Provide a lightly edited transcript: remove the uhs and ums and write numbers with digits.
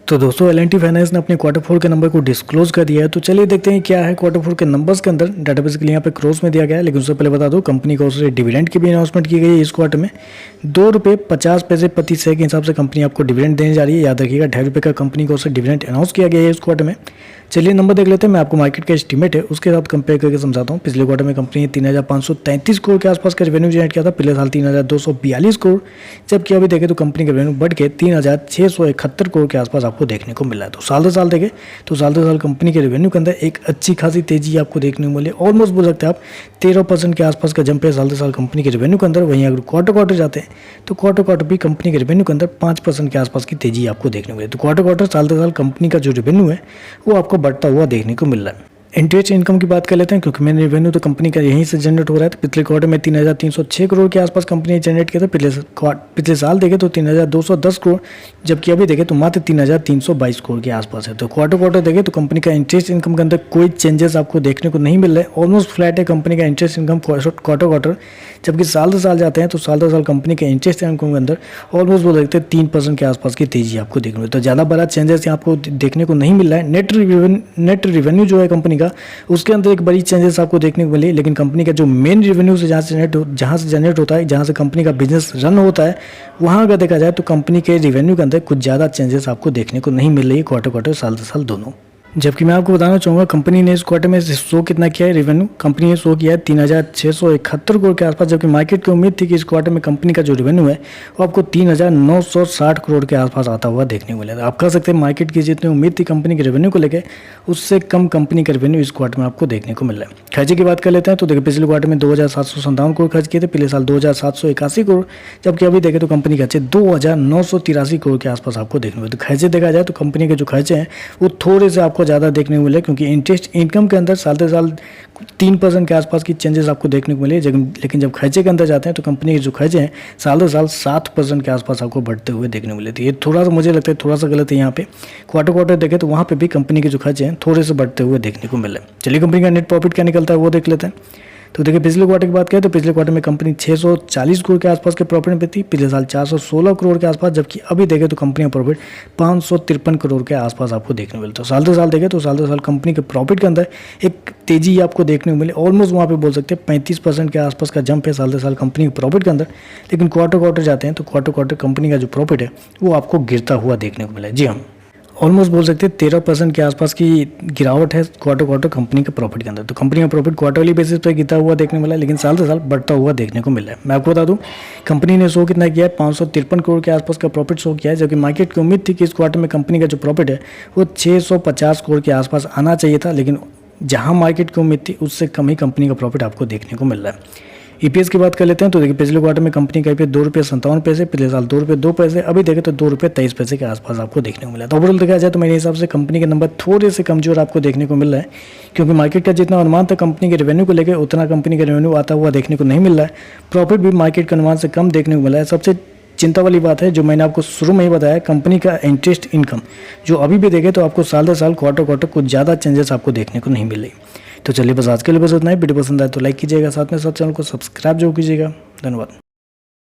तो दोस्तों L&T finance ने अपने क्वार्टर 4 के नंबर को डिस्क्लोज कर दिया है। तो चलिए देखते हैं क्या है क्वार्टर 4 के नंबर्स के अंदर। डाटा बेसिकली यहाँ पे क्रॉस में दिया गया है, लेकिन उससे पहले बता दो कंपनी की ओर से डिविडेंड की भी अनाउंसमेंट की गई है। इस क्वार्टर में ₹2.50 प्रति शेयर के हिसाब से कंपनी आपको डिविडेंड देने जा रही है। याद रखिएगा ₹2.5 का कंपनी की ओर से डिविडेंड अनाउंस किया गया है इस क्वार्टर में। चलिए नंबर देख लेते हैं। मैं आपको मार्केट का एस्टीमेट है उसके साथ कंपेयर करके समझाता हूँ। पिछले क्वार्टर में कंपनी ने 3,533 करोड़ के आसपास का रेवेन्यू जनरेट किया था। पिछले साल 3,242 करोड़, जबकि अभी देखें तो कंपनी का रेवेन्यू बढ़ के 3,671 करोड़ के आसपास आपको देखने को मिला है। तो साल दर साल देखें तो साल दर साल कंपनी के रेवेन्यू के अंदर एक अच्छी खासी तेजी आपको देखने को मिली। ऑलमोस्ट बोल सकते हैं आप 13% के आसपास का जंप है साल दर साल कंपनी के रेवेन्यू के अंदर। वहीं अगर क्वार्टर जाते हैं तो क्वार्टर भी कंपनी के रेवेन्यू के अंदर 5% के आसपास की तेजी आपको देखने को मिली। तो क्वार्टर साल दर साल कंपनी का जो रेवेन्यू है वो आपको बढ़ता हुआ देखने को मिल रहा है। इंटरेस्ट इनकम की बात कर लेते हैं, क्योंकि मेन रेवेन्यू तो कंपनी का यहीं से जनरेट हो रहा है। तो पिछले क्वार्टर में 3,306 करोड़ के आसपास कंपनी ने जनरेट किया था। पिछले साल देखें तो 3,210 करोड़, जबकि अभी देखें तो मात्र 3,322 करोड़ के आसपास है। तो क्वार्टर देखें तो कंपनी का इंटरेस्ट इनकम के अंदर कोई चेंजेस आपको देखने को नहीं मिल रहा है। ऑलमोस्ट फ्लैट है कंपनी का इंटरेस्ट इनकम क्वार्टर, जबकि साल दर साल जाते हैं तो साल दर साल कंपनी के इंटरेस्ट इनकम के अंदर ऑलमोस्ट वो देखते हैं 3% के आसपास की तेजी आपको देखने को मिलती है। तो ज़्यादा बड़ा चेंजेस यहाँ आपको देखने को नहीं मिल रहा है। नेट रेवेन्यू जो है कंपनी का, उसके अंदर एक बड़ी चेंजेस आपको देखने को मिली, लेकिन कंपनी का जो मेन रेवेन्यू से जहाँ से जनरेट होता है, जहाँ से कंपनी का बिजनेस रन होता है, वहाँ अगर देखा जाए तो कंपनी के रेवेन्यू के अंदर कुछ ज़्यादा चेंजेस आपको देखने को नहीं मिल रही है क्वार्टर साल दर साल दोनों। जबकि मैं आपको बताना चाहूँगा कंपनी ने इस क्वार्टर में शो कितना किया है रेवेन्यू। कंपनी ने शो किया है 3,671 करोड़ के आसपास, जबकि मार्केट की उम्मीद थी कि इस क्वार्टर में कंपनी का जो रेवेन्यू है वो आपको 3,960 करोड़ के आसपास आता हुआ देखने को मिलेगा। आप कह सकते हैं मार्केट की जितनी उम्मीद थी कंपनी के रेवेन्यू को लेकर, उससे कम कंपनी का रेवेन्यू इस क्वार्टर में आपको देखने को मिल रहा है। खर्चे की बात कर लेते हैं तो देखिए पिछले क्वार्टर में 2,757 करोड़ खर्च किए थे। पिछले साल 2,781 करोड़, जबकि अभी देखें तो कंपनी के खर्चे 2,983 करोड़ के आसपास आपको देखने को मिलते। खर्चे देखा जाए तो कंपनी के जो खर्चे हैं वो थोड़े से आपको ज़्यादा देखने को मिले, क्योंकि इंटरेस्ट इनकम के अंदर साल दर साल 3% के आसपास की चेंजेस आपको देखने को मिले। लेकिन जब खर्चे के अंदर जाते हैं तो कंपनी के जो खर्चे हैं साल दर साल 7% के आसपास आपको बढ़ते हुए देखने को मिले थे। ये थोड़ा सा मुझे लगता है थोड़ा सा गलत है। यहाँ पे क्वार्टर देखें तो वहाँ पे भी कंपनी के जो खर्चे हैं थोड़े से बढ़ते हुए देखने को मिले। चलिए कंपनी का नेट प्रॉफिट क्या निकलता है वो देख लेते हैं। तो देखिए पिछले क्वार्टर की बात करें तो पिछले क्वार्टर में कंपनी 640 करोड़ के आसपास के प्रॉफिट में थी। पिछले साल 416 करोड़ के आसपास, जबकि अभी देखें तो कंपनी का प्रॉफिट 553 करोड़ के आसपास आपको देखने को मिलता है। तो साल दर साल देखें तो साल दर साल कंपनी के प्रॉफिट के अंदर एक तेजी आपको देखने को मिली। ऑलमोस्ट वहाँ पे बोल सकते हैं 35% के आसपास का जंप है साल दर साल कंपनी के प्रॉफिट के अंदर। लेकिन क्वार्टर जाते हैं तो क्वार्टर कंपनी का जो प्रॉफिट है वो आपको गिरता हुआ देखने को मिला है। जी हाँ, ऑलमोस्ट बोल सकते हैं 13% के आसपास की गिरावट है क्वार्टर कंपनी के प्रॉफिट के अंदर। तो कंपनी का प्रॉफिट क्वार्टरली बेसिस पर गिरता हुआ देखने को मिला है, लेकिन साल दर साल बढ़ता हुआ देखने को मिला है। मैं आपको बता दूं कंपनी ने शो कितना किया है, 553 करोड़ के आसपास का प्रॉफिट शो किया है, जबकि मार्केट की उम्मीद थी कि इस क्वार्टर में कंपनी का जो प्रॉफिट है वो 650 करोड़ के आसपास आना चाहिए था। लेकिन जहाँ मार्केट की उम्मीद थी उससे कम ही कंपनी का प्रॉफिट आपको देखने को मिल रहा है। ईपीएस की बात कर लेते हैं तो देखिए पिछले क्वार्टर में कंपनी का ईपीएस ₹2.57, पिछले साल ₹2.02, अभी देखें तो ₹2.23 के आसपास आपको देखने को मिला। तो ओवरऑल देखा जाए तो मेरे हिसाब से कंपनी के नंबर थोड़े से कमजोर आपको देखने को मिल रहा है, क्योंकि मार्केट का जितना अनुमान था कंपनी के रेवेन्यू को लेकर उतना कंपनी का रेवेन्यू आता हुआ देखने को नहीं मिल रहा है। प्रॉफिट भी मार्केट के अनुमान से कम देखने को मिला है। सबसे चिंता वाली बात है जो मैंने आपको शुरू में ही बताया, कंपनी का इंटरेस्ट इनकम जो अभी भी देखें तो आपको साल दर साल क्वार्टर कुछ ज़्यादा चेंजेस आपको देखने को नहीं मिल रही। तो चलिए बस आज के लिए बस इतना ही। वीडियो पसंद आए तो लाइक कीजिएगा, साथ में साथ चैनल को सब्सक्राइब जरूर कीजिएगा। धन्यवाद।